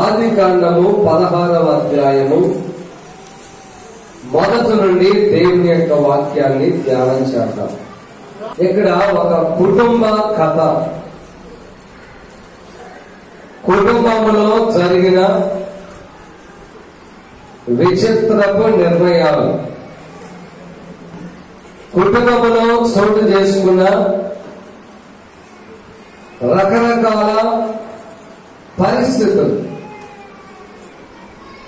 ఆదికాండము 16వ అధ్యాయము మొదటి నుండి దేవుని యొక్క వాక్యాన్ని ధ్యానం చేద్దాం. ఇక్కడ ఒక కుటుంబ కథ, కుటుంబంలో జరిగిన విచిత్రపు నిర్ణయాలు, కుటుంబంలో చోటు చేసుకున్న రకరకాల పరిస్థితులు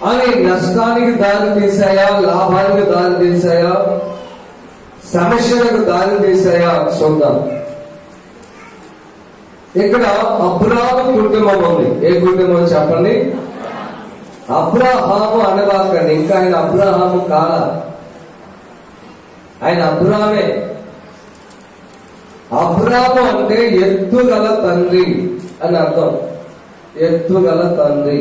అవి నష్టానికి దారి తీసాయా, లాభానికి దారి తీసాయా, సమస్యలకు దారి తీసాయా చూద్దాం. ఇక్కడ అబ్రాహాము కుటుంబం ఉంది. ఏ కుటుంబం చెప్పండి? అబ్రాహాము అనబాకండి, ఇంకా ఆయన అబ్రాహాము కాల, ఆయన అబ్రామే. అబ్రాము అంటే ఎత్తుగల తండ్రి అని అర్థం. ఎత్తుగల తండ్రి.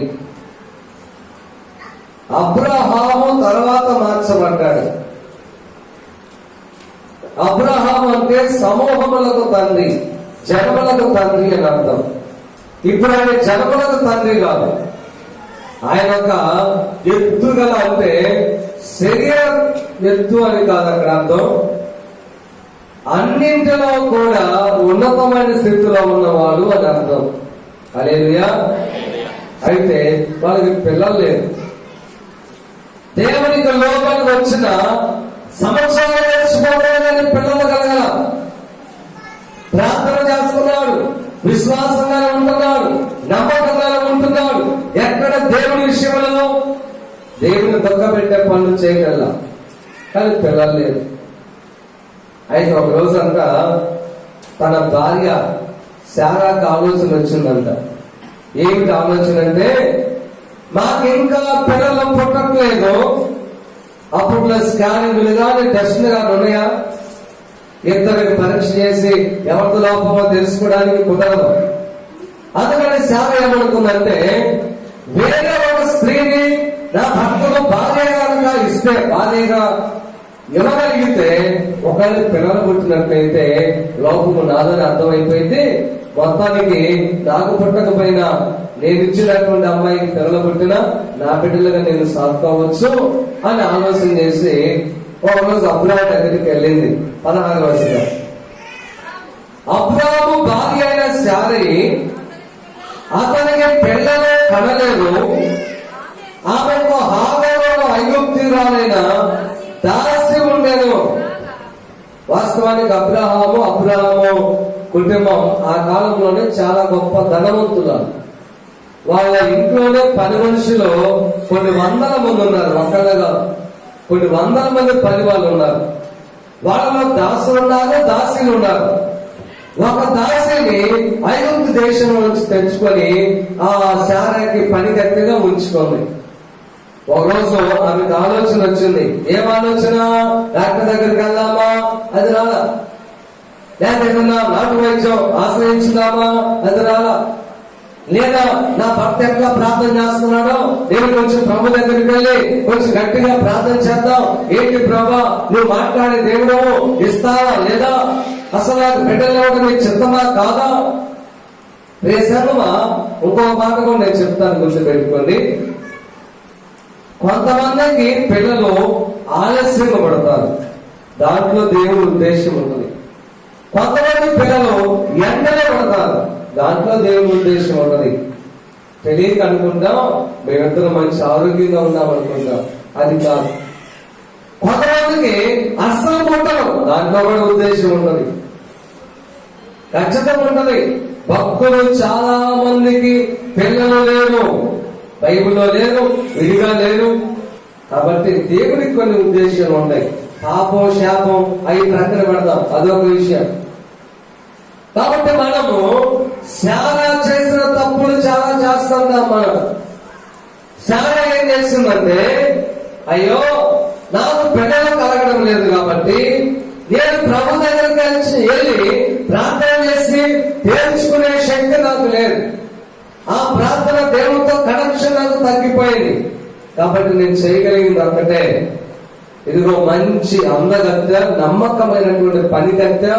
అబ్రహాము తర్వాత మార్చబడ్డాడు. అబ్రహాము అంటే సమూహములకు తండ్రి, జనములకు తండ్రి అని అర్థం. ఇప్పుడు ఆయన జనములకు తండ్రి కాదు, ఆయన ఒక ఎత్తుగల అంటే శరీర ఎత్తు అని కాదు అక్కడ అర్థం. అన్నింటిలో కూడా ఉన్నతమైన స్థితిలో ఉన్నవాడు అని అర్థం. హల్లెలూయా. అయితే వాళ్ళకి పిల్లలు లేరు. దేవునికి లోపలికి వచ్చిన సంవత్సరాలు నేర్చుకోవడానికి పిల్లలు కలగల. ప్రార్థన చేస్తున్నాడు, విశ్వాసంగా ఉంటున్నాడు, నమ్మకంగా ఉంటున్నాడు. ఎక్కడ దేవుని విషయంలో దేవుని దొక్కబెట్టే పనులు చేయగల, కానీ పిల్లలు లేరు. అయితే ఒక రోజంట తన భార్య శారాకు ఆలోచన వచ్చిందంట. ఏమిటి ఆలోచన అంటే, మాకు ఇంకా పిల్లలు పుట్టట్లేదు, అప్పట్లో స్కానింగ్లు కానీ టెస్టులు కానీ ఉన్నాయా? ఇద్దరికి పరీక్ష చేసి ఎవరి లోపమో తెలుసుకోవడానికి కుదరదు. అందుకని శార ఏమనుకుందంటే, వేరే ఒక స్త్రీని నా భర్తకు భార్యగా ఇస్తే, భార్యగా ఇవ్వగలిగితే ఒకవేళ పిల్లలు పుట్టినట్లయితే లోపము నాదని అర్థమైపోయింది. మొత్తానికి నాకు పుట్టకపోయినా నేను ఇచ్చినటువంటి అమ్మాయికి పిల్లలు పుట్టినా నా బిడ్డలుగా నేను సాధుకోవచ్చు అని ఆలోచన చేసి ఒకరోజు అబ్రాహాము దగ్గరికి వెళ్ళింది. 16వ వచనం. అబ్రాహాము భార్య అయిన శారీ అతనికి పిల్లలు కనలేదు. ఆమెకు హాగరు ఐగుప్తీయురాలైన దాసి ఉండేను. వాస్తవానికి అబ్రాహాము కుటుంబం ఆ కాలంలోనే చాలా గొప్ప ధనవంతులు. వాళ్ళ ఇంట్లోనే పని మనుషులు కొన్ని వందల మంది ఉన్నారు. ఒకళ్ళగా కొన్ని వందల మంది పని వాళ్ళు ఉన్నారు. వాళ్ళలో దాసులు ఉన్నారు, దాసీలు ఉన్నారు. ఒక దాసిని ఐగుప్తు దేశం నుంచి తెచ్చుకొని ఆ శారాకి పని గట్టిగా ఉంచుకోండి. ఒకరోజు ఆమెకు ఆలోచన వచ్చింది. ఏం ఆలోచన? డాక్టర్ దగ్గరికి వెళ్దామా? అది రాలా. లేదా ఏదన్నా నాటు వైద్యం ఆశ్రయించుదామా? అది రాలా. లేదా నా భర్త ఎట్లా ప్రార్థన చేస్తున్నాడో నేను కొంచెం ప్రభు దగ్గరికి వెళ్ళి కొంచెం గట్టిగా ప్రార్థన చేద్దాం. ఏంటి ప్రభా, నువ్వు మాట్లాడే దేవుడు ఇస్తావా లేదా? అసలు నాకు బిడ్డలు ఇవ్వడం నీ చిత్తమా కాదా? రేసమ్మా ఇంకో మాట కూడా నేను చెప్తాను, గుర్తు పెట్టుకోండి. కొంతమందికి పిల్లలు ఆలస్యంగా పడతారు, దాంట్లో దేవుని ఉద్దేశం ఉంటుంది. కొంతమంది పిల్లలు ఎండలో పడతారు, దాంట్లో దేవుని ఉద్దేశం ఉంటుంది. తెలియక అనుకుంటాం మేమిద్దరం మంచి ఆరోగ్యంగా ఉన్నాం అనుకుంటాం, అది కాదు. కొంతమందికి అస్సలు పుట్టరు, దాంట్లో కూడా ఉద్దేశం ఉంటుంది, ఖచ్చితంగా ఉంటుంది. భక్తులు చాలా మందికి పిల్లలు లేరు, బైబిల్లో లేరు, విడిగా లేరు. కాబట్టి దేవుడికి కొన్ని ఉద్దేశాలు ఉంటాయి. పాపం శాపం అవి ప్రక్కన పెడదాం, అదొక విషయం. కాబట్టి మనము శారా చేసిన తప్పులు చాలా చేస్తుంటాం. మనం శారా ఏం చేస్తుందంటే, అయ్యో నాకు పిల్లలు కలగడం లేదు కాబట్టి నేను ప్రభు దగ్గరికి వెళ్ళి ప్రార్థన చేసి తేల్చుకునే శక్తి నాకు లేదు. ఆ ప్రార్థన దేవుడితో కనెక్షన్ నాకు తగ్గిపోయింది. కాబట్టి నేను చేయగలిగింది ఒక్కటే, ఇదిగో మంచి అందగత్య, నమ్మకమైనటువంటి పనికత్య,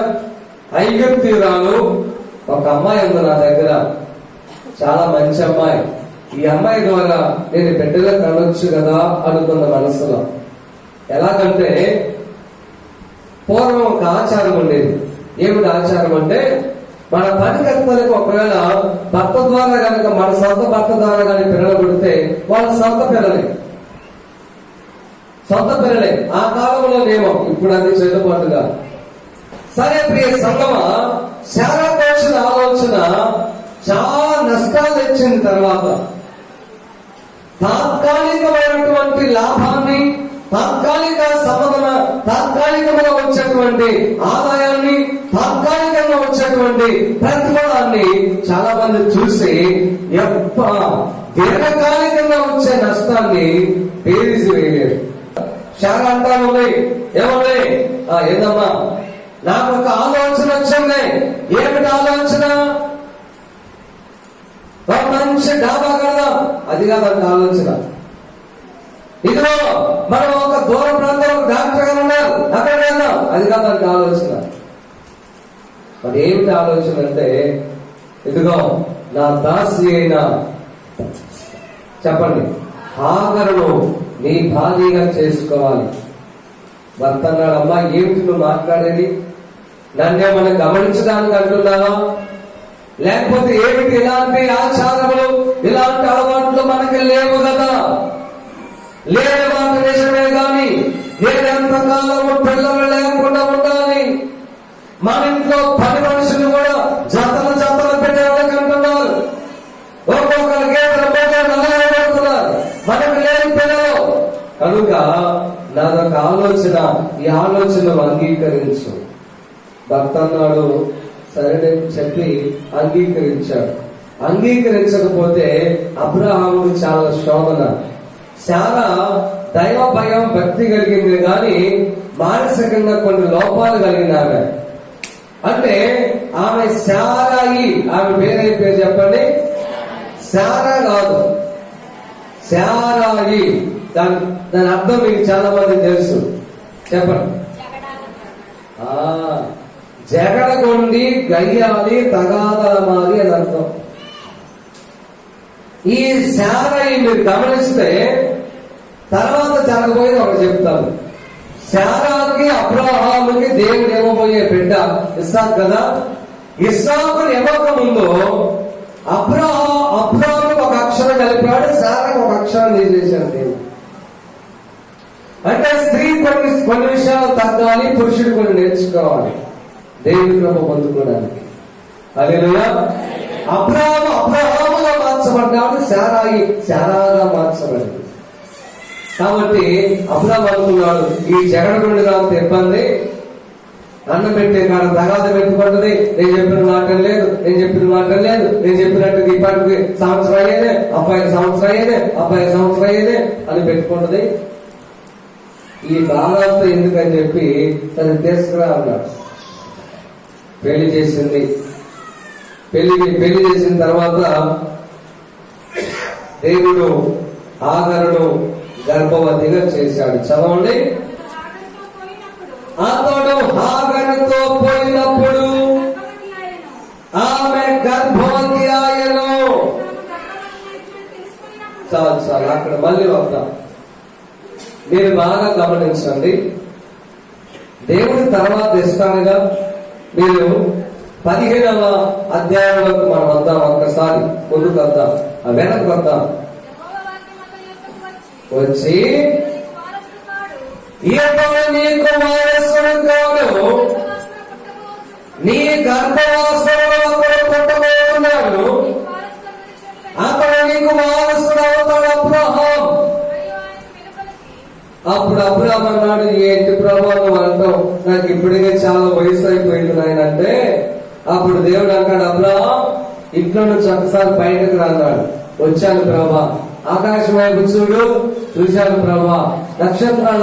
ఐగుప్తీయురాలు ఒక అమ్మాయి ఉంది నా దగ్గర, చాలా మంచి అమ్మాయి. ఈ అమ్మాయి ద్వారా నేను బిడ్డలకు కనొచ్చు కదా అనుకున్న మనసులో. ఎలాగంటే పూర్వం ఒక ఆచారం ఉండేది. ఏమిటి ఆచారం అంటే, మన పనికర్తలకు ఒకవేళ భర్త ద్వారా కనుక, మన సొంత భర్త ద్వారా కనుక పిల్లలు పుడితే వాళ్ళ సొంత పిల్లలే. ఆ కాలంలో నియమం, ఇప్పుడు అది చెల్లుబాటుగా. సరే ప్రియ సంగమ, శారా కోసిన ఆలోచన చాలా నష్టాలు తెచ్చిన తర్వాత తాత్కాలికమైనటువంటి లాభాన్ని, తాత్కాలికంగా వచ్చేటువంటి ఆదాయాన్ని, తాత్కాలికంగా వచ్చేటువంటి ప్రతిఫలాన్ని చాలా మంది చూసి దీర్ఘకాలికంగా వచ్చే నష్టాన్ని బేరీజు వేయలేరు. శారా అంటాను, ఏమన్నా ఏదమ్మా నాకు ఒక ఆలోచన వచ్చింది. ఏమిటి ఆలోచన? ఒక మంచి డాబా కడదాం. అది కాదు అంత ఆలోచన. ఇదిగో మనం ఒక దూర ప్రాంతంలో డాక్టర్ గారు ఉన్నారు, అక్కడ వెళ్దాం. అది కాదు అంత ఆలోచన. మరి ఏమిటి ఆలోచన అంటే, ఇదిగో నా దాసి అయిన, చెప్పండి, హాగరును నీ భార్యగా చేసుకోవాలి. భర్త అన్నాడు, అమ్మా ఏమిటి నువ్వు మాట్లాడేది? నన్నేమన్నా గమనించడానికి అంటున్నావా? లేకపోతే ఏమిటి ఇలాంటి ఆచారములు, ఇలాంటి అలవాట్లు మనకి లేవు కదా? లేని మాట నిజమే గాని నేను ఎంతకాలము పిల్లలు లేకుండా ఉండాలి. మన ఇంట్లో పని మనుషులు కూడా జతలు పెట్టేవాళ్ళకి అంటున్నారు. ఒక్కొక్కరు గేదెలు పడుతున్నారు, మనకు లేని పిల్లలు. కనుక నాదొక ఆలోచన, ఈ ఆలోచనను అంగీకరించు. భర్త అన్నాడు, సరే చెప్పి అంగీకరించాడు. అంగీకరించకపోతే అబ్రహాముకు చాలా శోధన. శారా దైవ భయం, భక్తి కలిగింది కానీ మానసికంగా కొన్ని లోపాలు కలిగినామె. అంటే ఆమె శారాయి, ఆమె పేరు చెప్పండి, శారా కాదు, శారాయి. దాని అర్థం మీకు చాలా మంది తెలుసు, చెప్పండి. జగడగొండి, గయ్యాలి, తగాదలమాలి అని అర్థం. ఈ శారాయి మీరు గమనిస్తే తర్వాత జరగబోయేది ఒకటి చెప్తాను. శారాకి అబ్రహాముకి దేవుడు ఇవ్వబోయే బిడ్డ ఇస్సాకు కదా. ఇస్సాకుని ఇవ్వక ముందు అబ్రహాముకి ఒక అక్షరం కలిపాడు, శారాకి ఒక అక్షరం తీసేశాడు దేవుడు. అంటే స్త్రీ కొన్ని విషయాలు తగ్గాలి, పురుషుడు కొన్ని నేర్చుకోవాలి దేవుని కృప పొందుకోవడానికి. హల్లెలూయా. అబ్రహాముగా మార్చబడ్డాడు, శారాగా మార్చబడింది. కాబట్టి అబ్రహాము అనుకున్నాడు, ఈ జగడగుండి నాకు ఇబ్బంది, అన్నం పెట్టే కాడ తగాద పెట్టుకుంటుంది. నేను చెప్పిన మాట లేదు, నేను చెప్పినట్టు ఇప్పటికి సంవత్సరం అయ్యేదే, అబ్బాయికి సంవత్సరం అయ్యేదే అని పెట్టుకుంటుంది. ఈ బాధంతా ఎందుకని చెప్పి తను తీసుకురా అన్నాడు. పెళ్లి చేసింది. పెళ్లి చేసిన తర్వాత దేవుడు ఆగరును గర్భవతిగా చేశాడు. చదవండి. అతడు హాగరుతో పోయినప్పుడు ఆమె గర్భవతి ఆయను. చాలు అక్కడ మళ్ళీ వద్దాం. మీరు బాగా గమనించండి. దేవుడి తర్వాత ఇస్తాడుగా. మీరు 15వ అధ్యాయంలోకి మనం వద్దాం. ఒక్కసారి ముందుకు వద్దాం, వెనక్కి వద్దాం. వచ్చి ఇతడు నీకు వారసుడు కాడు, నీ గర్భవాసుడు ఒకడు పుట్టబోతున్నాడు, అతడు నీకు వారసుడు అవుతాడు అబ్రహాం. అప్పుడు అబ్రహాం అన్నాడు, ఏంటి ప్రభా నువ్వు అంటావు, నాకు ఇప్పటికే చాలా వయసు అయిపోయింది నాయన అంటే. అప్పుడు దేవుడు అంటాడు, అబ్రహాం ఇంట్లో నుంచి ఒకసారి బయటకు రాన్నాడు. వచ్చాను ప్రభా, ఆకాశం వైపు చూశాను ప్రభా, నక్షత్రాలు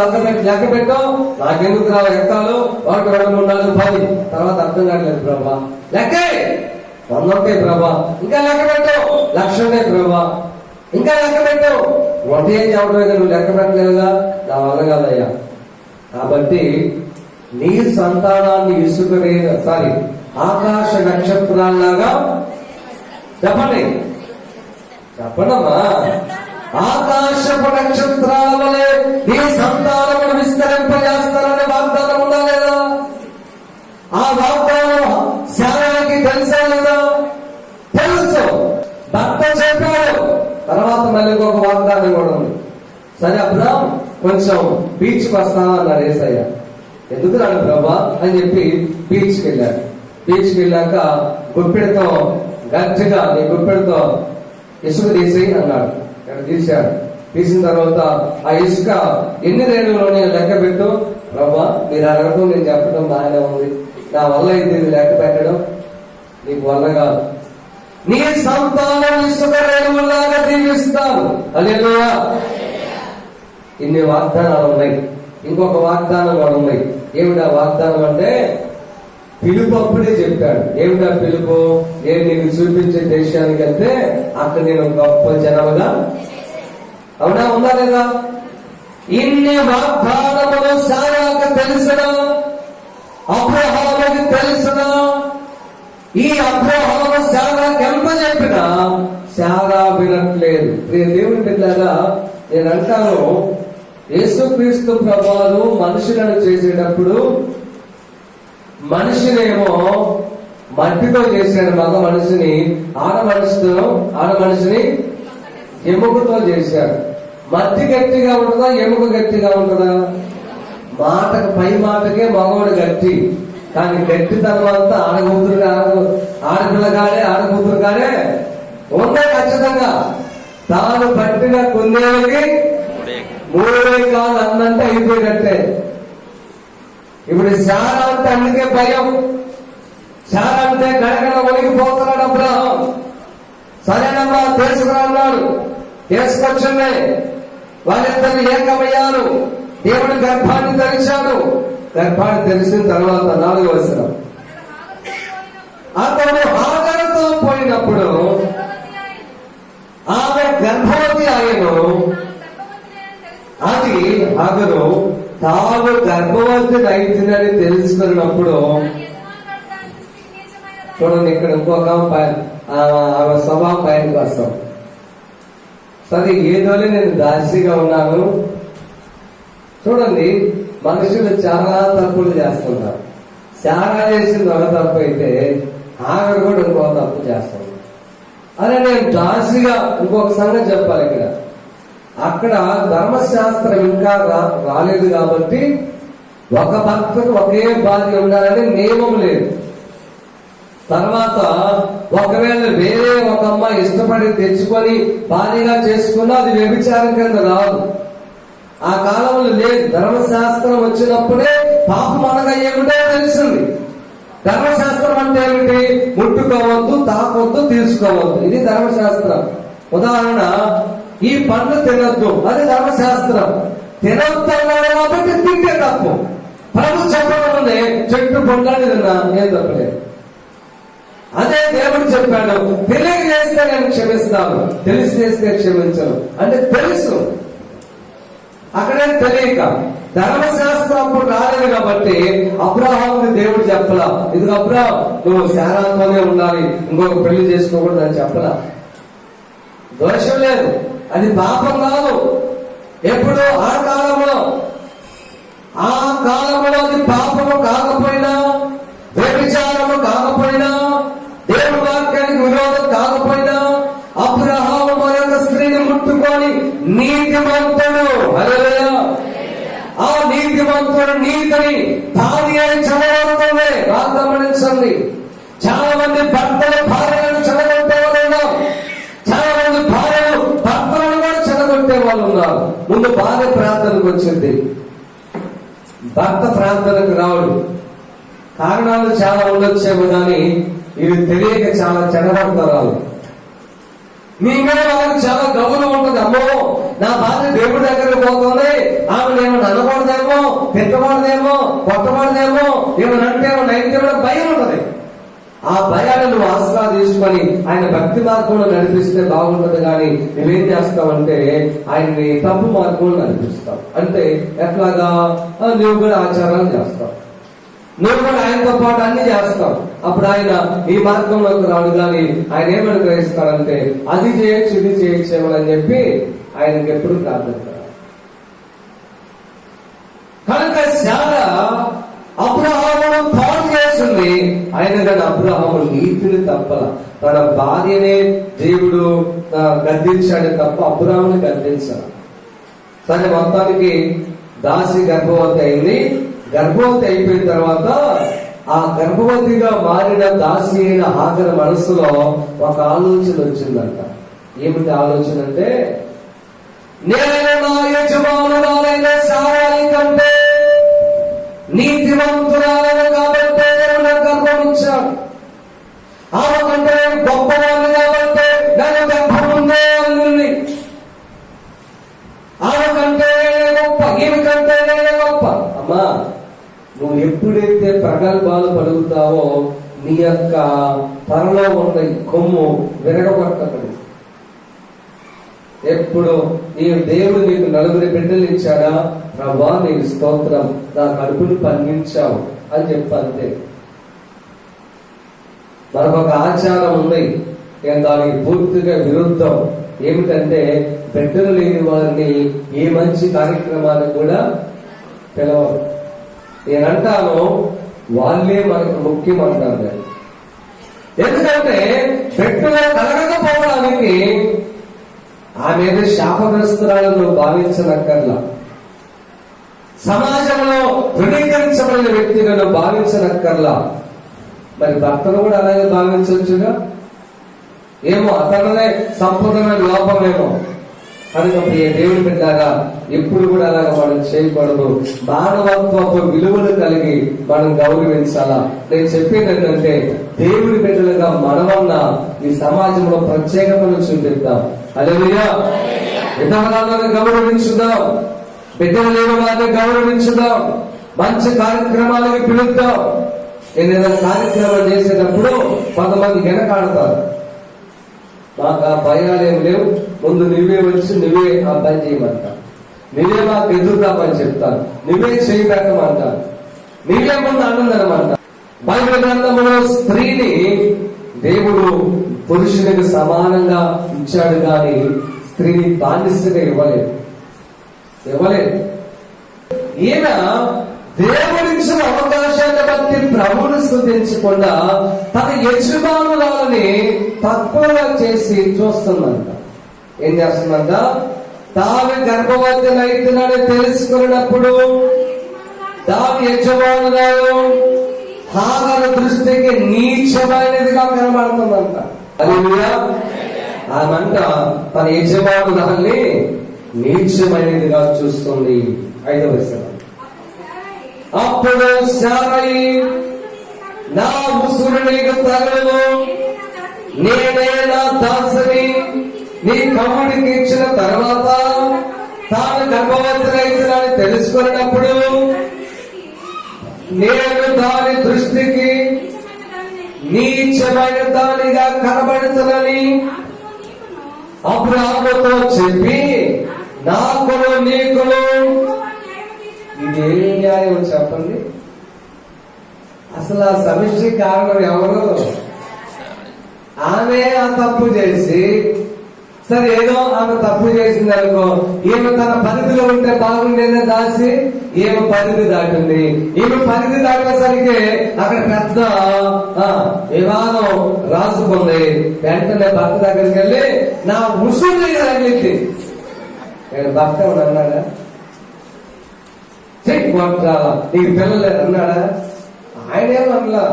లెక్క పెట్టు, నాకెందుకు రావు ఎక్కాలు, 1 2 3 4 10 తర్వాత అర్థం కావట్లేదు ప్రభా, లెక్కే 100 ప్రభా, ఇంకా లెక్క పెట్టు, 1,00,000 ప్రభా, ఇంకా లెక్క పెట్టు. 1 ఏం చెప్పడం నువ్వు లెక్క పెట్టలేదుగా, నా వల్ల కాదయ్యా. కాబట్టి నీ సంతానాన్ని ఆకాశ నక్షత్రాల్లాగా చెప్పండి చెప్పడమ్మా. ఆకాశపు నక్షత్రాల వలె నీ సంతానమును విస్తరింపజేస్తారనే వాగ్దానం ఉందా లేదా? ఆ వాగ్దానం శారాకి తెలుసా లేదా? తెలుసు. భర్త చెప్పాడు. తర్వాత మళ్ళీ ఒక వాగ్దానం కూడా ఉంది. సరే అబ్రాం కొంచెం బీచ్కి వస్తావా అన్నాడు యేసయ్య. ఎందుకు రాడు ప్రభా అని చెప్పి బీచ్కి వెళ్ళాడు. బీచ్కి వెళ్ళాక గుప్పెడితో గట్టిగా నీ గుప్పెడితో ఇసుక తీసి అన్నాడు. ఇక్కడ తీశాడు. తీసిన తర్వాత ఆ ఇసుక ఎన్ని రేణువులోనే లెక్క పెట్టు ప్రభా. మీరు అడగటం నేను చెప్పడం బాగానే ఉంది. నా వల్ల ఇది లెక్క పెట్టడం నీకు వల్ల కాదు. నీ సంతానం ఇసుక రేణువులాగా దీవిస్తాను. హల్లెలూయా. ఇన్ని వాగ్దానాలు ఉన్నాయి. ఇంకొక వాగ్దానం కూడా ఉన్నాయి. ఏమిటా వాగ్దానం అంటే పిలుపు అప్పుడే చెప్పాడు. ఏమిటా పిలుపు? నేను నీకు చూపించే దేశానికి వెళ్తే అక్కడ నేను గొప్ప జనముగా. అవునా? ఉందా లేదా? ఇన్ని వాగ్దానములు సారాకు తెలుసునా? అబ్రహాముకి తెలుసునా? ఈ అబ్రహాము శారాకి ఎంత చెప్పినా శారా వినట్లేదు. దేవుని బిడ్డలారా, నేను అంటాను, యేసుక్రీస్తు ప్రభువు మనుషులను చేసేటప్పుడు మనిషినేమో మట్టితో చేశాడు, మగ మనిషిని. ఆడ మనిషిని ఎముకతో చేశాడు. మట్టి గట్టిగా ఉంటుందా, ఎముక గట్టిగా ఉంటుందా? మాటకు పై మాటకే మగవాడు గట్టి, కానీ గట్టి తర్వాత ఆడపిల్ల కాడే ఉందా? ఖచ్చితంగా తాను పట్టిన కుందేలకి 3 కాళ్ళు అన్నంటే అయిపోయినట్టే. ఇప్పుడు శారా అంటే అందుకే భయం. శారా అంటే గడగడ వణికిపోతున్నాడు అబ్రహాం. సరేనమ్మా తీసుకురా అన్నాడు. తీసుకొచ్చింది. వాళ్ళిద్దరు ఏకమయ్యారు. దేవుడి గర్భాన్ని తెరిచాడు. గర్భాన్ని తెరిచిన తర్వాత 4వ వచనం, అతడు హాగరుతో పోయినప్పుడు ఆమె గర్భవతి ఆయను. అది హాగరు తాను గర్భవతి అయితుందని తెలుసుకున్నప్పుడు, చూడండి ఇక్కడ ఇంకొక స్వభావం పైనకి వస్తాం. సరే ఏదోలే నేను దాసిగా ఉన్నాను. చూడండి, మనుషులు చాలా తప్పులు చేస్తున్నారు. శారా చేసింది ఒక తప్పు అయితే ఆమె కూడా ఇంకో తప్పు చేస్తుంది. అదే నేను దాసిగా ఇంకొక సంగతి చెప్పాలి. అక్కడ ధర్మశాస్త్రం ఇంకా రాలేదు కాబట్టి ఒక భర్తకు ఒకే భార్య ఉండాలని నియమం లేదు. తర్వాత ఒకవేళ వేరే ఒక అమ్మాయి ఇష్టపడి తెచ్చుకొని భార్యగా చేసుకున్నా అది వ్యభిచారం కింద రాదు. ఆ కాలంలో లేదు. ధర్మశాస్త్రం వచ్చినప్పుడే పాపం అనగా ఏమిటో తెలిసింది. ధర్మశాస్త్రం అంటే ఏమిటి? ముట్టుకోవద్దు, తాకొద్దు, తీసుకోవద్దు. ఇది ధర్మశాస్త్రం. ఉదాహరణ, ఈ పండ్లు తినొద్దు, అది ధర్మశాస్త్రం. తినొద్దు అన్నాడు కాబట్టి తింటే తప్పు. ప్రభు చెప్పడంలోనే చెట్టు పండ్లని తిన్నా ఏం తప్పలేదు. అదే దేవుడు చెప్పాడు, తెలియక చేస్తే నేను క్షమిస్తాను, తెలిసి చేస్తే క్షమించను. అంటే తెలుసు, అక్కడే తెలియక. ధర్మశాస్త్రం అప్పుడు రాలేదు కాబట్టి అబ్రహాముకి దేవుడు చెప్పలా, ఇది అబ్రహాం నువ్వు శారాతోనే ఉండాలి, ఇంకొక పెళ్లి చేసుకోకూడదు అని చెప్పలా. దోషం లేదు, అది పాపం కాదు. ఎప్పుడు ఆ కాలంలో అది పాపము కాకపోయినా, వ్యభిచారము కాకపోయినా, దేవుడి వాక్యానికి విరోధం కాకపోయినా, అబ్రహాము మరొక స్త్రీని ముట్టుకొని నీతిమంతుడు, హల్లెలూయా, ఆ నీతిమంతుడు నీతిని భార్య చెడగొడుతుంది. గమనించండి, చాలా మంది భర్తలు భార్యలను చెడగొట్టే వాళ్ళు ఉన్నారు. చాలా మంది భార్యలు భర్తలను కూడా చెడగొట్టే వాళ్ళు ఉన్నారు. ముందు భార్య ప్రార్థనకు వచ్చింది, భర్త ప్రార్థనకు రావడు. కారణాలు చాలా ఉండొచ్చేమో కానీ ఇవి తెలియక చాలా చెడగొడతారు. మీ మీద వాళ్ళకి చాలా గౌరవం ఉంటుంది. అమ్మో, నా భార్య దేవుడి దగ్గరకు పోతుంది, ఆమె ఏమన్నా అనకూడదేమో, తిట్టకూడదేమో, కొట్టకూడదేమో, ఏమనంటేమో నైన్తేమో భయం ఉంటుంది. ఆ భయాన్ని నువ్వు ఆసరా తీసుకొని ఆయన భక్తి మార్గంలో నడిపిస్తే బాగుంటుంది. కానీ నువ్వేం చేస్తావంటే ఆయన్ని తప్పు మార్గంలో నడిపిస్తావు. అంటే ఎట్లాగా? నువ్వు కూడా ఆచారాలు చేస్తావు. నువ్వు కూడా ఆయనతో పాటు అన్ని చేస్తావు. అప్పుడు ఆయన ఈ మార్గంలోకి రాడు. కానీ ఆయన ఏమని గ్రహిస్తాడంటే అది చేయొచ్చు ఇది చేయొచ్చు అని చెప్పి ఆయనకి ఎప్పుడు ప్రార్థిస్తాడు. కనుక శారా అబ్రహామును పాడు చేస్తుంది. ఆయన కానీ అబ్రహాము నీతిని తప్పల. తన భార్యనే దేవుడు గద్దించాడు తప్ప అబ్రహాముని గద్దించాడు. సరే, మొత్తానికి దాసి గర్భవతి అయింది. గర్భవతి అయిపోయిన తర్వాత ఆ గర్భవతిగా మారిన దాసి అయిన హాగరు మనసులో ఒక ఆలోచన వచ్చిందంట. ఏమిటి ఆలోచన అంటే, నేను నా యజమానురాలైన సారాయి కంటే నీతివంతురాలను కాబట్టి నాకు గర్భం ఇచ్చాడు. ఆమె కంటే గొప్పవాళ్ళు కాబట్టి నాకు గర్భం ఉందే అంది. ఆమె కంటే గొప్ప, ఈమె కంటే నేనే గొప్ప. అమ్మా, నువ్వు ఎప్పుడైతే ప్రగల్భాలు పలుకుతావో నీ యొక్క పరలో ఉన్న కొమ్ము విరగబట్టబడి, ఎప్పుడు నీ దేవుడు నీకు నలుగురి బిడ్డలు ఇచ్చాడా, ప్రభా నీకు స్తోత్రం, నా కడుపుని పండించావు అని చెప్పంతే. మరొక ఆచారం ఉంది, దానికి పూర్తిగా విరుద్ధం. ఏమిటంటే బిడ్డలు లేని వారిని ఏ మంచి కార్యక్రమాన్ని కూడా పిలవరు. నేనంటాను వాళ్ళే మనకు ముఖ్యం అంటాను. ఎందుకంటే బిడ్డలు కలగకపోవడానికి ఆమె శాపగ్రస్తురాలను భావించనక్కర్లా, సమాజంలో ధృవీకరించబడిన వ్యక్తిగా భావించనక్కర్లా. మరి భర్తను కూడా అలాగే భావించవచ్చుగా. ఏమో అతనే సంపూర్ణమైన లోపమేమో. కనుక దేవుడి బిడ్డగా ఎప్పుడు కూడా అలాగా మనం చేయకూడదు. మానవత్వపు విలువలు కలిగి మనం గౌరవించాలా. నేను చెప్పేది ఏంటంటే దేవుడి బిడ్డలుగా మనమన్నా ఈ సమాజంలో ప్రత్యేకతను చూపిద్దాం. హల్లెలూయా. విధవరాలను గౌరవించుదాం, బిడ్డలు లేని వారిని గౌరవించుదాం, మంచి కార్యక్రమాలకు పిలుద్దాం. నేను ఏదైనా కార్యక్రమం చేసేటప్పుడు కొంతమంది వెనకాడతారు. మాకు ఆ భయాలేం లేవు, ముందు నువ్వే వచ్చి నువ్వే ఆ పని చేయమంట, నువ్వే మాకు ఎదురుగా పని చెప్తాను, నువ్వే చేయి పెట్టమంటాను, నువ్వే ముందు అన్నదనమాట. బైబిల్ గ్రంథంలో స్త్రీని దేవుడు పురుషునికి సమానంగా ఇచ్చాడు, కానీ స్త్రీని బానిసగా ఇవ్వలేదు. ఈయన దేవుడిచ్చిన అవకాశాన్ని బట్టి ప్రభువును స్తుతించకుండా తన యజమానురాలని తక్కువగా చేసి చూస్తుందంట. ఏం చేస్తుందంట, తాను గర్భవతినైతున్నాడని తెలుసుకున్నప్పుడు దాని యజమానురాలు హాగరు దృష్టికి నీచమైనదిగా కనబడుతుందంట. హల్లెలూయా. ఆమంట తన యజమానురాల్ని నీచమైనదిగా చూస్తుంది. 5వ వచనం, అప్పుడు శారయి నా ముసురు నీకు తగలదు, నేనే నా దాసిని నీ కమ్ముడికి ఇచ్చిన తర్వాత తాను గర్భవతినైతున్నాడని తెలుసుకున్నప్పుడు నేను దాని దృష్టికి నీచమైన దానిగా కనబడుతున్నని అబ్రాహాముతో చెప్పి నాకును నీకును. ఇదే న్యాయం చెప్పండి. అసలు ఆ సమస్య కారణం ఎవరు? ఆమె ఆ తప్పు చేసి, సరే ఏదో ఆమె తప్పు చేసింది అనుకో, ఈమె తన పరిధిలో ఉంటే బాగుండేదే దాసి, ఈమె పరిధి దాటింది. ఈమె పరిధి దాటేసరికి అక్కడ పెద్ద వివాదం రాసుకుంది. వెంటనే భర్త దగ్గరికి వెళ్ళి నా ముసుగు తగిలింది. నేను భర్త అన్నాడా, నీకు పిల్లలు అన్నాడా? ఆయనేమన్నా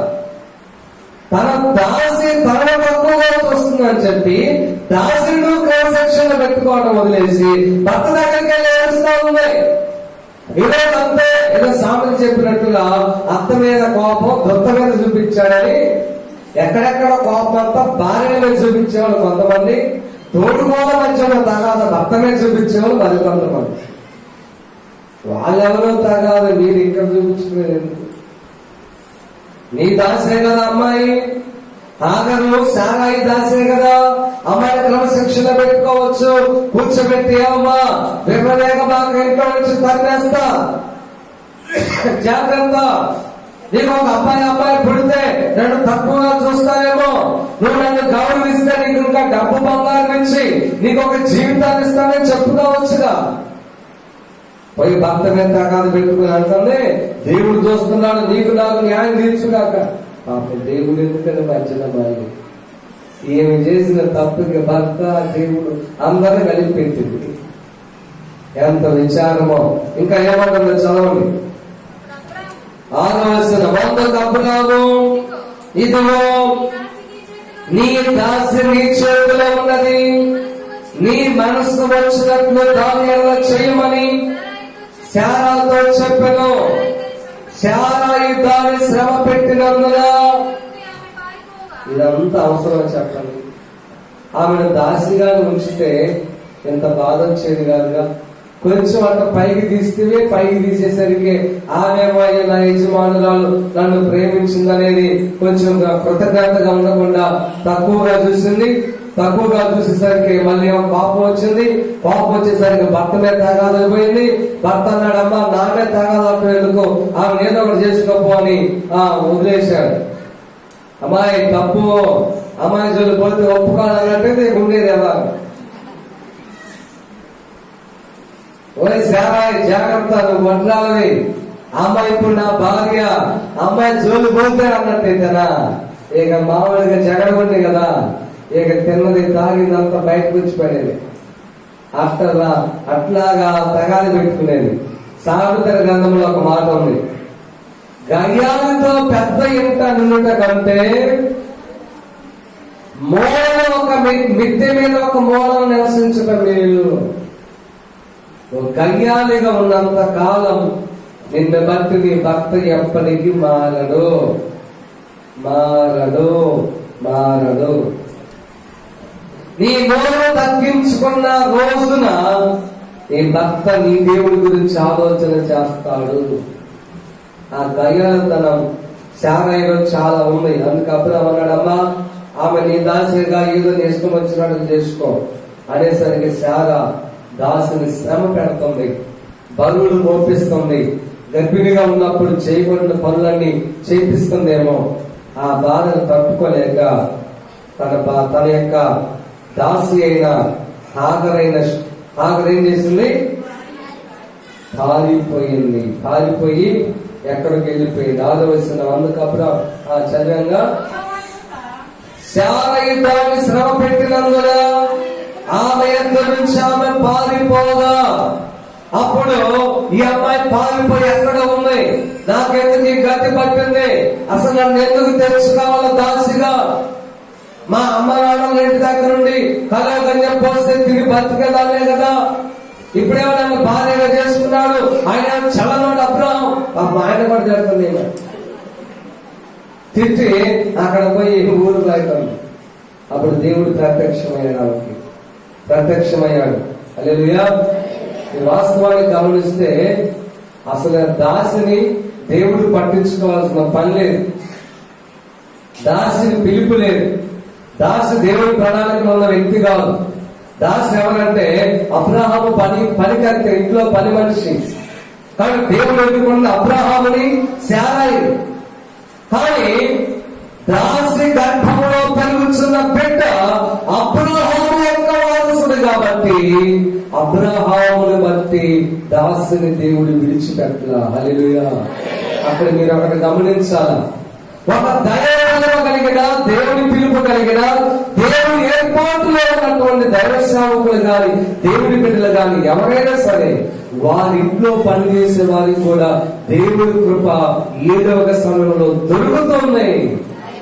తన దాసి తన తక్కువగా వస్తుందని చెప్పి దాసుడు క్రమశిక్షణ పెట్టుకోవడం వదిలేసి భర్త దగ్గరికి వెళ్ళి ఏడుస్తా ఉన్నాయి. ఈరోజు అంతే, ఏదో సామెత చెప్పినట్టుగా అత్త మీద కోపం దొత్త మీద చూపించాడని ఎక్కడెక్కడ కోపం అంతా భార్య మీద చూపించేవాళ్ళు కొంతమంది, తోడుకోవడం మధ్యలో తగాద భర్త మీద చూపించేవాళ్ళు మరి కొంతమంది. వాళ్ళెవరో తగాద మీరు ఇక్కడ చూపించుకునేది. నీ దాసే కదా అమ్మాయి, హాగరు శారాయి దాసే కదా. అమ్మాయిని క్రమశిక్షణ పెట్టుకోవచ్చు, కూర్చోబెట్టి అమ్మా విర్రలేక బాగా ఇంట్లో నుంచి తరిమేస్తా, జాగ్రత్త, నీకు ఒక అబ్బాయి పుడితే నన్ను తక్కువగా చూస్తానేమో, నువ్వు నన్ను గౌరవిస్తే నీకు ఇంకా డబ్బు బంగారం ఇచ్చి నీకు ఒక జీవితాన్ని ఇస్తానని చెప్పుకోవచ్చుగా. పోయి భర్త మీద తగాదు పెట్టుకుని అంటుంది, దేవుడు చూస్తున్నాడు, నీకు నాకు న్యాయం తీర్చుగాక. పాపం దేవుడు ఎందుకని మధ్యన మరి ఏమి చేసిన తప్పుకి భర్త దేవుడు అందరూ కలిపి పెట్టింది. ఎంత విచారమో. ఇంకా ఏమంటుందో చదవండి. 6వ వచనం. అందుకు అబ్రాము, ఇదిగో నీ దాసి నీ చేతిలో ఉన్నది, నీ మనసు వచ్చినట్లు దాని ఎలా చేయమని శారాతో చెప్పెను. శారా ఈ దాని శ్రమ పెట్టినందున ఇదంతా అవసరం చెప్పండి. ఆమెను దాసిగా ఉంచితే ఎంత బాధ వచ్చేది కాదుగా. కొంచెం అంత పైకి తీస్తే పైకి తీసేసరికి ఆమెమో నా యజమానురాలు నన్ను ప్రేమించిందనేది కొంచెం కృతజ్ఞతగా ఉండకుండా తక్కువగా చూసింది. తక్కువగా చూసేసరికి మళ్ళీ పాపం వచ్చింది. పాపం వచ్చేసరికి భర్త మీద తాగాదని పోయింది. భర్త అన్నాడమ్మా నా మీద తాగాలంటే ఎందుకు, ఆమె ఏదో ఒకటి చేసుకోపో అని వదిలేశాడు. అమ్మాయి తప్పు, అమ్మాయి జోలు పోతే ఒప్పుకోవాలన్నట్టు ఉండేది ఎలా. ఓయ్ శారాయ్ జాగ్రత్త, నువ్వు వడ్లాలవి, అమ్మాయి ఇప్పుడు నా భార్య, అమ్మాయి జోలు పోతే అన్నట్టయితేనా ఇక మామూలుగా జగడగొండి కదా, ఇక తిన్నది తాగిందంతా బయటకు వచ్చి పడేది. అట్లాగా తగాది పెట్టుకునేది. సామెతల గ్రంథంలో ఒక మాట ఉంది, గయ్యాలతో పెద్ద ఇంట నుండుట కంటే మూల ఒక మిద్దె మీద ఒక మూలం నివసించటం మేలు. గయ్యాలిగా ఉన్నంత కాలం నిన్ను బట్టి నీ భర్త ఎప్పటికీ మారడు. నీ మూలం తగ్గించుకున్న రోజున నీ భర్త నీ దేవుడి గురించి ఆలోచన చేస్తాడు. ఆ గయ్యాలతనం శారాయిలో చాలా ఉంది. అందుకు అబ్రాము అన్నాడమ్మా ఆమె నీ దాసిగా ఏదో ఇష్టం వచ్చినట్టు చేసుకో అనేసరికి శారా దాసిని శ్రమ పెడుతుంది, బరువులు మోపిస్తుంది. గర్భిణిగా ఉన్నప్పుడు చేయబడిన పనులన్నీ చేపిస్తుందేమో. ఆ బాధను తట్టుకోలేక తన యొక్క దాసి అయిన హాగర్ ఏం చేసింది, పారిపోయి ఎక్కడికి వెళ్ళిపోయింది. 6వ వచనం. అందుకప్పుడు చదివంగా శారయి దాన్ని శ్రమ పెట్టినందున ఆమె ఎక్కడి నుంచి ఆమె పారిపోగా, అప్పుడు ఈ అమ్మాయి పారిపోయి ఎక్కడ ఉంది, నాకెందుకు ఈ గతి పట్టింది, అసలు నన్ను ఎందుకు తెలుసుకోవాలో దాసిగా, మా అమ్మ నాన్నల ఇంటి దగ్గర నుండి కలగన్యం పోస్తే తిరిగి బతికేదాలే కదా, ఇప్పుడేమో నన్ను భార్యగా చేసుకున్నాడు, ఆయన చలనోడు అబ్రాహం. ఆయన కూడా జరుగుతుంది తిట్టి అక్కడ పోయి ఊరు బయటండి. అప్పుడు దేవుడు ప్రత్యక్షమయ్యాడు. హల్లెలూయా. ఈ వాస్తవాన్ని గమనిస్తే అసలు దాసిని దేవుడు పట్టించుకోవాల్సిన పని లేదు, దాసిని పిలుపు లేదు. దాసి దేవుడి ప్రణాళికలో ఉన్న వ్యక్తి కాదు. దాసి ఎవరంటే అబ్రాహాము పనికర్త, ఇంట్లో పని మనిషి. కానీ దేవుడు ఎన్నుకున్న అబ్రాహాముని శారాయి. కానీ దాసి గర్భంలో పెరుగుతున్న బిడ్డ అబ్రాహాము యొక్క వారసుడు కాబట్టి అబ్రాహామును బట్టి దాసిని దేవుడు విడిచిపెట్టలా. హల్లెలూయా. అక్కడ మీరు ఒకటి గమనించాలా, ఒక దైవ కలిగిన, దేవుని పిలుపు కలిగిన, దేవుని ఏర్పాటులో ఉన్నటువంటి దైవ సేవకులు గాని, దేవుని బిడ్డలు గాని ఎవరైనా సరే వారి ఇంట్లో పనిచేసే వారికి కూడా దేవుడి కృప ఏదో ఒక సమయంలో దొరుకుతుంది.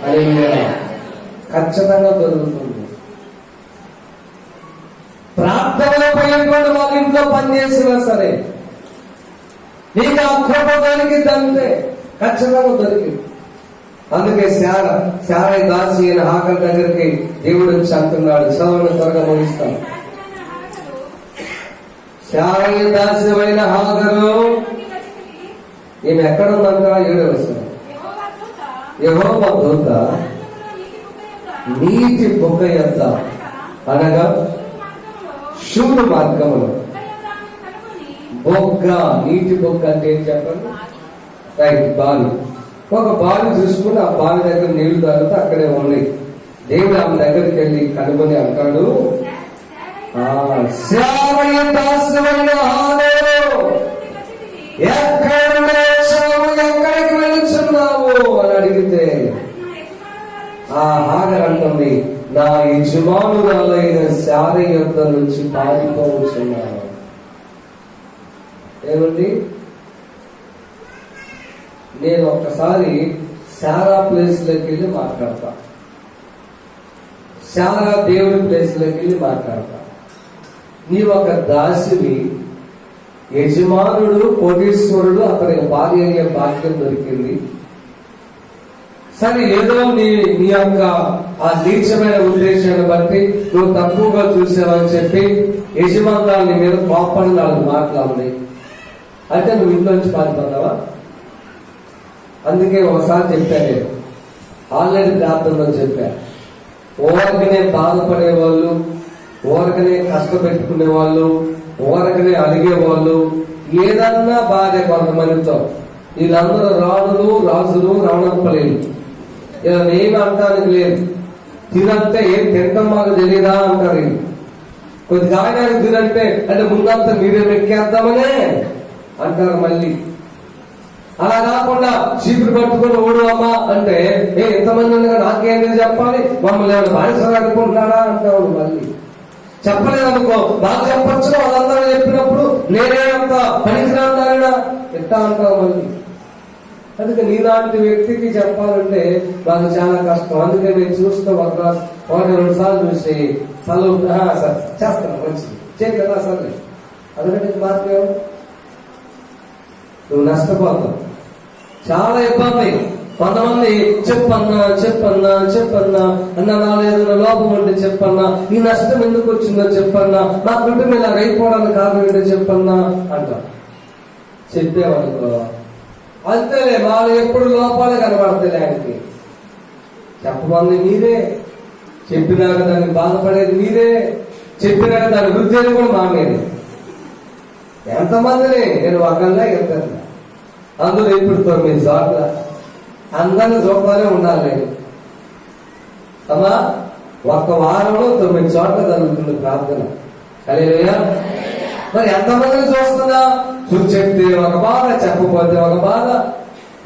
హల్లెలూయా. ఖచ్చితంగా దొరుకుతుంది. ప్రార్థనలో పోయేటువంటి వాళ్ళ ఇంట్లో పనిచేసినా సరే నీకు ఆ కృప దొరికిందంటే ఖచ్చితంగా దొరికింది. అందుకే శారయి దాసి అయిన హాగర్ దగ్గరికి దేవుడు వచ్చి అంటున్నాడు. చదవని త్వరగా ముగిస్తాను. శారయి దాసి అయిన హాగరు ఈమె ఎక్కడ ఉందంట? 7వ వచనం. యెహోవా దూత నీటి బొగ్గ యొద్ద అనగా శూరు మార్గములు. బొగ్గ, నీటి బొగ్గ అంటే ఏం చెప్పండి? రైట్, బావి. ఒక బావి చూసుకుని ఆ బావి దగ్గర నీళ్లు తాగుతూ అక్కడే ఉంది. దేవుడు ఆమె దగ్గరికి వెళ్ళి కనుగొని అంటాడు, శారయి దాసువైన హాగరు, ఎక్కడికి వెళుచున్నావు అని అడిగితే ఆ హాగర్ అంటుంది, నా యజమానురాలైన శారయి యొద్ద నుంచి పారిపోవచ్చున్నాను. ఏమండి, నేను ఒక్కసారి శారా ప్లేస్ లోకి వెళ్ళి మాట్లాడతా, శారా దేవుడి ప్లేస్ లోకి వెళ్ళి మాట్లాడతా. నీ ఒక దాసివి, యజమానుడు కోటీశ్వరుడు, అతనికి భార్య అయ్యే భాగ్యం దొరికింది. సరే, ఏదో నీ యొక్క ఆ నీచమైన ఉద్దేశాన్ని బట్టి నువ్వు తక్కువగా చూసావని చెప్పి యజమానురాలు నీ మీద కోపడి 4 మాట్లాడింది. అయితే నువ్వు ఇంట్లోంచి పారిపోతావా? అందుకే ఒకసారి చెప్పాను, నేను ఆల్రెడీ ప్రార్థనలో చెప్పాను, ఓరకనే బాధపడే వాళ్ళు, ఓరకనే కష్టపెట్టుకునే వాళ్ళు, ఓరకనే అడిగే వాళ్ళు, ఏదన్నా భార్య కొంతమందితో, వీళ్ళందరూ రాణులు రాజులు రావణపలేరు. ఇలా ఏమి అంటానికి లేదు. తినంటే ఏం తింటాం మాకు తెలియదా అంటారు. కొద్ది కాయడానికి తినంటే అంటే ముందంతా మీరే ఎక్కేద్దామనే అంటారు. మళ్ళీ అలా కాకుండా చీపురు పట్టుకుని ఓడు అమ్మా అంటే ఎంతమంది ఉండగా నాకేంటి చెప్పాలి, మమ్మల్ని ఏమైనా బానిసలు అనుకుంటున్నాడా అంటారు. మళ్ళీ చెప్పలేదనుకో, నాకు చెప్పచ్చు, వాళ్ళందరూ చెప్పినప్పుడు నేనే అంత పనికిరాడా ఎట్టా అంటావు మళ్ళీ. అందుకే నీలాంటి వ్యక్తికి చెప్పాలంటే నాకు చాలా కష్టం. అందుకే నేను చూస్తూ 1-2 సార్లు చూసి చదువు చేస్తాను, మంచిది చేయి కదా సరే, అదొకటి మార్పు. నువ్వు నష్టపోతావు, చాలా ఇబ్బంది. కొంతమంది చెప్పన్నా అన్న, నాలో ఏదైనా లోపం ఉంటే చెప్పన్నా, ఈ నష్టం ఎందుకు వచ్చిందో చెప్పన్నా, నా కుటుంబం ఇలా అయిపోవడానికి కారణం ఏంటో చెప్పన్నా అంటారు. చెప్పేవాళ్ళు అంతేలే, వాళ్ళు ఎప్పుడు లోపాలే కనబడతాయి. ఆయనకి చెప్పమంది మీరే, చెప్పినాక దాన్ని బాధపడేది మీరే, చెప్పినాక దాని వృద్ధి కూడా మా మీదే. ఎంతమందిని నేను ఒకళ్ళే చెప్తాను. అందులో ఇప్పుడు 9 చోట్ల అందరిని చూడాలే ఉండాలి. అమ్మా, 1 వారంలో 9 చోట్ల జరుగుతుంది ప్రార్థన. హల్లెలూయా. మరి ఎంతమందిని చూస్తున్నా, చూసి చెప్తే ఒక బాధ, చెప్పకపోతే ఒక బాధ.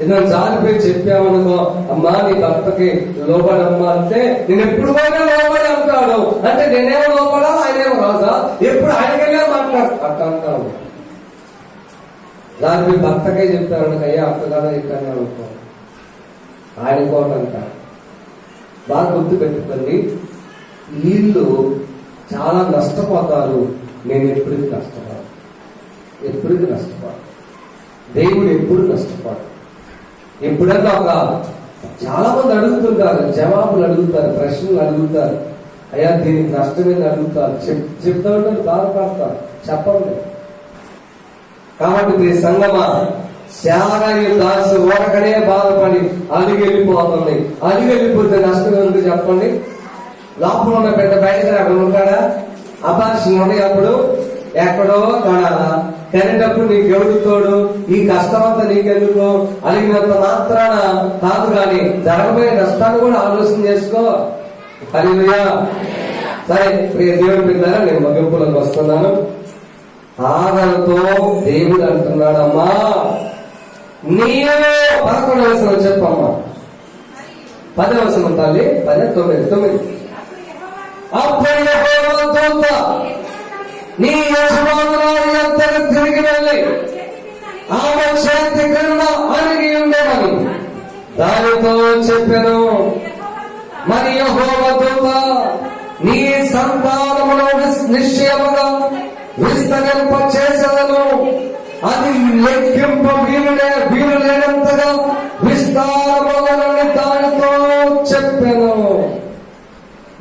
ఏదైనా జారిపోయి చెప్పామనుకో, అమ్మా నీ భర్తకి లోపడమ్మా అంటే నేను ఎప్పుడు పోయినా లోపడి అంటాడు. అంటే నేనేమో లోపడా, ఆయనేమో రాజా, ఎప్పుడు ఆయనకెళ్ళే మాట్లాడు అట్ట అంటాడు. దాని భర్తకే చెప్తాడు, అయ్యా అక్కగానే చెప్పాను అనుకో, ఆయన కోటంట. బాగా గుర్తు పెట్టుకోండి, వీళ్ళు చాలా నష్టపోతారు. నేను ఎప్పటికీ నష్టపోను, ఎప్పటికీ నష్టపోను. దేవుడు ఎప్పుడు నష్టపోడు. ఎప్పుడన్నా చాలా మంది అడుగుతుంటారు, జవాబులు అడుగుతారు, ప్రశ్నలు అడుగుతారు, అయ్యా దీనికి నష్టమేది అడుగుతారు, చెప్తా ఉంటారు, బాధపడతారు, చెప్పండి. కాబట్టి సంగమా, శారయి దాసు ఓరకనే బాధపడి అలిగి వెళ్ళిపోతుంది. అలిగి వెళ్ళిపోతే నష్టం ఎందుకు చెప్పండి? లోపల ఉన్న బిడ్డ బయటకు అక్కడ ఉంటాడా? అపార్షన్ ఉన్నాయి, అప్పుడు ఎక్కడో కాడాలా? కనేటప్పుడు నీకు ఎవడుతోడు? ఈ కష్టం అంతా నీకెందుకు? అలిగినంత మాత్రాన కాదు, కానీ జరగబోయే నష్టాన్ని కూడా ఆలోచన చేసుకో. హల్లెలూయా. సరే ప్రియ దేవుని బిడ్డలారా, నేను ముగింపులకు వస్తున్నాను. ఆగలతో దేవుడు అంటున్నాడమ్మా, నీవు 11వ వచనం చెప్పమ్మా. 10వ వచనం తల్లి, 9. అప్పుడు యెహోవా దూత నీ యజమానురాలి యొద్దకు తిరిగి వెళ్ళి ఆమె చేతి క్రింద అణిగి ఉండేవని దానితో చెప్పెను. మరి యెహోవా దూత నీ సంతానమును నిశ్చయముగా విస్తరింప చేసేదను, అది లెక్కింప వీలు లేనంతగా విస్తారములని దానితో చెప్పెను.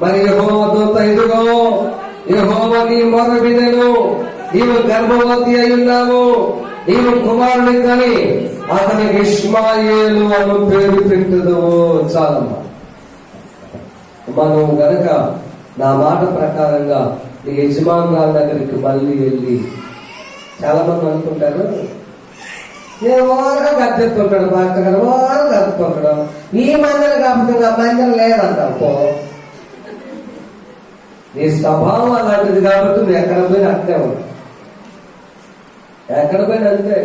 మరి యెహోవా దూత, ఇదిగో యెహోవా నీ మొర వినెను, నీవు గర్భవతి అయి ఉన్నావు, నీవు కుమారుని కని అతనికి ఇష్మాయేలు అను పేరు పెట్టుదు. చాలమ్మా, మనం గనక నా మాట ప్రకారంగా నీ యజమానురాల దగ్గరికి మళ్ళీ వెళ్ళి, చాలా మంది అనుకుంటారు నేను ఓరగా గద్దెత్తుంటాడు పాస్టర్ గారు, ఓరగా గద్దెత్తుంటాడు. ఈ మందిరం కాకపోతే ఆ మందిరం లేదంట. అప్పో నీ స్వభావం అలాంటిది కాబట్టి నువ్వు ఎక్కడ పోయినా అక్కడే ఉంటావు, ఎక్కడ పోయినా అంతే.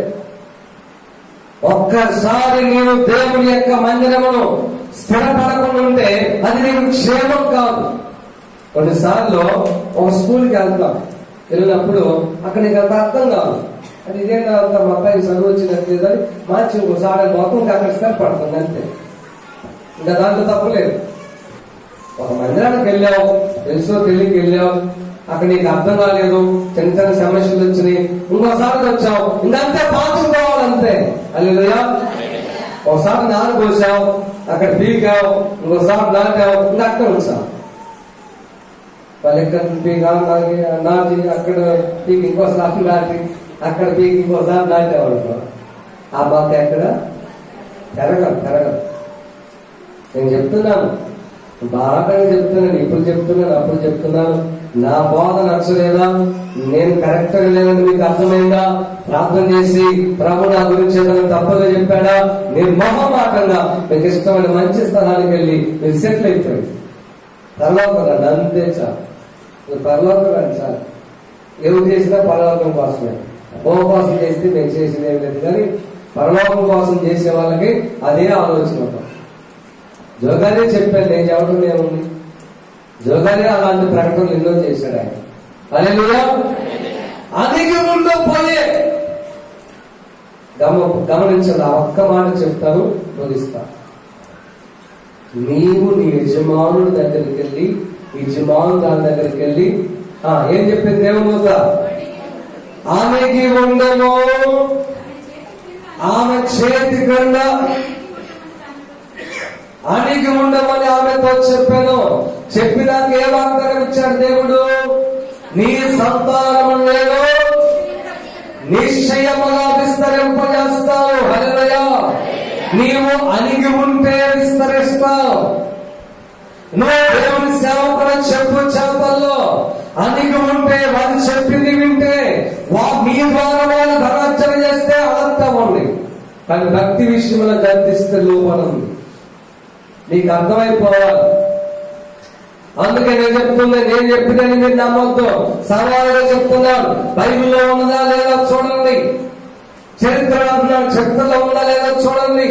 ఒక్కసారి నేను దేవుని యొక్క మందిరమును స్థిరపడకుండా ఉంటే అది నీకు క్షేమం కాదు. కొన్నిసార్లు ఒక స్కూల్కి వెళ్తాం, వెళ్ళినప్పుడు అక్కడ నీకు అంత అర్థం కాదు. అది ఇదేంటో అంత మా అబ్బాయికి చదువు వచ్చినట్టు మార్చి ఇంకోసారి మొత్తం అక్కడ స్థిరపడుతుంది అంతే. ఇంకా దాంట్లో తప్పులేదు. ఒక మందిరానికి వెళ్ళావు, తెలుసో తెలియకి వెళ్ళావు, అక్కడ నీకు అర్థం కాలేదు, చిన్న చిన్న సమస్యలు వచ్చినాయి, ఇంకోసారి వచ్చావు, ఇంకంతే పాల్చుకోవాలంతే. హల్లెలూయా. ఒకసారి నారు పోసావు, అక్కడ పీకావు, ఇంకోసారి నాటావు, ఇంకా అక్కడ వచ్చావు. వాళ్ళు ఎక్కడ నాటి అక్కడ పీకి ఇంకోసారి నాటి అక్కడ పీకి ఇంకోసారి నాటేవాడు. ఆ బాధ ఎక్కడ పెరగదు. నేను చెప్తున్నాను, బాగా చెప్తున్నాను, ఇప్పుడు చెప్తున్నాను, అప్పుడు చెప్తున్నాను. నా బోధ నచ్చలేదా, నేను కరెక్ట్ గా లేదని మీకు అర్థమైందా? ప్రార్థన చేసి ప్రభు నా గురించి ఏదైనా తప్పగా చెప్పాడా? నేను మొహమాటంగా మీకు ఇష్టమైన మంచి స్థలానికి వెళ్ళి మీరు సెటిల్ అయిపోయింది. పరలోకం అంతే చాలు. పరలోకం చాలు. ఎవరు చేసినా పరలోకం కోసమే. ఉపవాసం చేస్తే మేము చేసింది ఏం లేదు, కానీ పరలోకం కోసం చేసే వాళ్ళకి అదే ఆలోచన. జోగానే చెప్పాను, నేను చెప్పడం ఏముంది. జోగానే అలాంటి ప్రకటనలు ఎన్నో చేశాడు ఆయన. హల్లెలూయా. అదికి ముందు పోయే గమనించండి. ఆ ఒక్క మాట చెప్తాను, ముగిస్తా. నీవు నీ యజమానుడి దగ్గరికి వెళ్ళి, యజమాను దాని దగ్గరికి వెళ్ళి ఏం చెప్పింది దేవుడు? ఆమెకి ఉండము, ఆమె చేతి క్రింద అణిగి ఉండమని ఆమెతో చెప్పాను. చెప్పినాక ఏ వాగ్దానం ఇచ్చాడు దేవుడు? నీ సంతానము నేను నిశ్చయముగా విస్తరింపజేస్తావు. హల్లెలూయా. నీవు అణిగి ఉంటే విస్తరిస్తావు. నువ్వు దేవుని సేవకుల చెప్పు చేతల్లో అణిగి ఉంటే, వారు చెప్పింది వింటే, మీ ద్వారా వాళ్ళు ధనార్జన చేస్తే అదంతా ఉంది. కానీ భక్తి విషయంలో గర్తిస్తే లోపం ఉంది. నీకు అర్థమైపోవాలి. అందుకే నేను చెప్పినని మీరు నమ్మొద్దు. సవాలుగా చెప్తున్నాను. బైబిల్లో ఉన్నదా లేదా చూడండి, చరిత్రలో ఉందా లేదా చూడండి.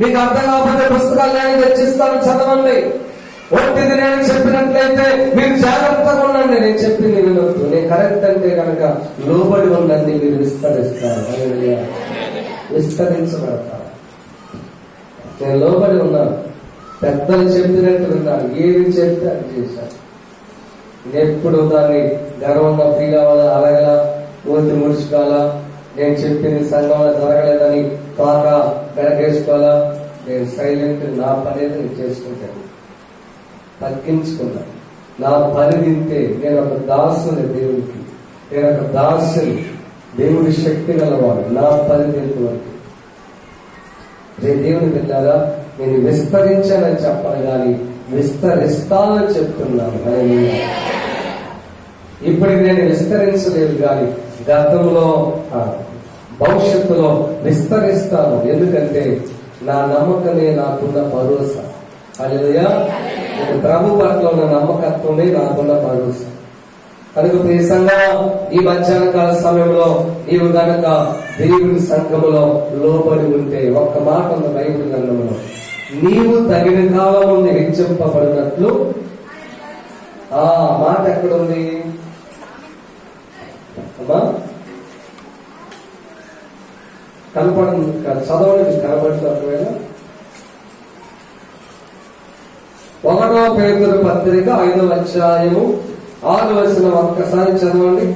మీకు అర్థం కాకపోతే పుస్తకాలు నేను తెచ్చిస్తాను, చదవండి. ఒట్టిది నేను చెప్పినట్లయితే మీరు జాగ్రత్తగా ఉండండి. నేను చెప్పింది వినొద్దు. నేను కరెక్ట్ అంటే కనుక లోబడి ఉండండి, మీరు విస్తరిస్తారు. విస్తరించబడతారు. నేను లోబడి ఉన్నాను, పెద్దలు చెప్పినట్టు విన్నాను, ఏది చెప్తే అది చేశాను. ఎప్పుడు దాన్ని గర్వంగా ఫీల్ అవ్వాలా, అలగల ఊరి ముడుచుకోవాలా, నేను చెప్పింది సంఘంలో జరగలేదని తాక వెనకేసుకోవాలా. నేను సైలెంట్, నా పని నేను చేసుకుంటాను, తగ్గించుకున్నాను. నా పని తింటే నేను ఒక దాసుని దేవుడికి, నేను ఒక దాసుని, దేవుడి శక్తి గలవాడు. నా పని తింటూ వరకు రేపు దేవుని వెళ్ళాలా, నేను విస్తరించానని చెప్పాలి, కానీ విస్తరిస్తానని చెప్తున్నాను. ఇప్పటికి నేను విస్తరించలేదు, కానీ గతంలో భవిష్యత్తులో విస్తరిస్తాను. ఎందుకంటే నా నమ్మకమే నాకున్న భరోసా. హల్లెలూయా. ప్రభు పట్ల ఉన్న నమ్మకత్వమే నాకున్న భరోసా. కనుక ఈ సంఘం ఈ మధ్యాహ్న కాల సమయంలో నీవు గనక దేవుని సంఘములో లోబడి ఉంటే, ఒక్క మాట ఉన్న బైబిల్ గ్రంథంలో, నీవు తగిన కాలం ముందు హెచ్చింపబడినట్లు. ఆ మాట ఎక్కడుంది అమ్మా? కనపడింది, చదవండి. కనపడుతున్నట్టుగా 1 పేతురు పత్రిక 5వ అధ్యాయము 6వ వచనం ఒక్కసారి చదవండి.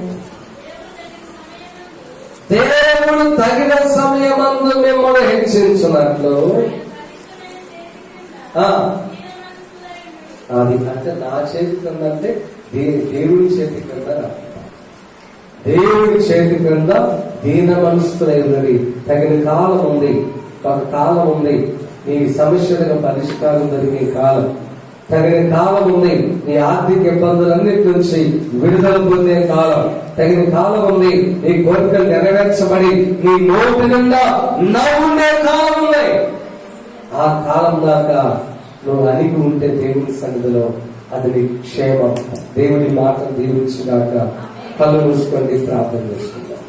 దేవుడు తగిన సమయమందు మిమ్మల్ని హెచ్చించున్నట్లు. అది అంటే నా చేతి కింద, అంటే దేవుడి చేతి కింద, దేవుడి చేతి కింద దీన మనసుకున్నది. తగిన కాలం ఉంది, ఒక కాలం ఉంది. నీ సమస్యలకు పరిష్కారం దొరికే కాలం. తగిన కాలం ఉంది. నీ ఆర్థిక ఇబ్బందులన్నిటి నుంచి విడుదల పొందే కాలం, తగిన కాలం ఉంది. నీ కోరికలు నెరవేర్చబడి నీ నోటి నిండా నవ్వుండే కాలం ఉంది. ఆ కాలం దాకా నువ్వు అడిగి ఉంటే దేవుని సన్నిధిలో అది నీ క్షేమం. దేవుని మాటలు దీవించుగాక. కళ్ళు మూసుకొని ప్రార్థన చేసుకుంటాం.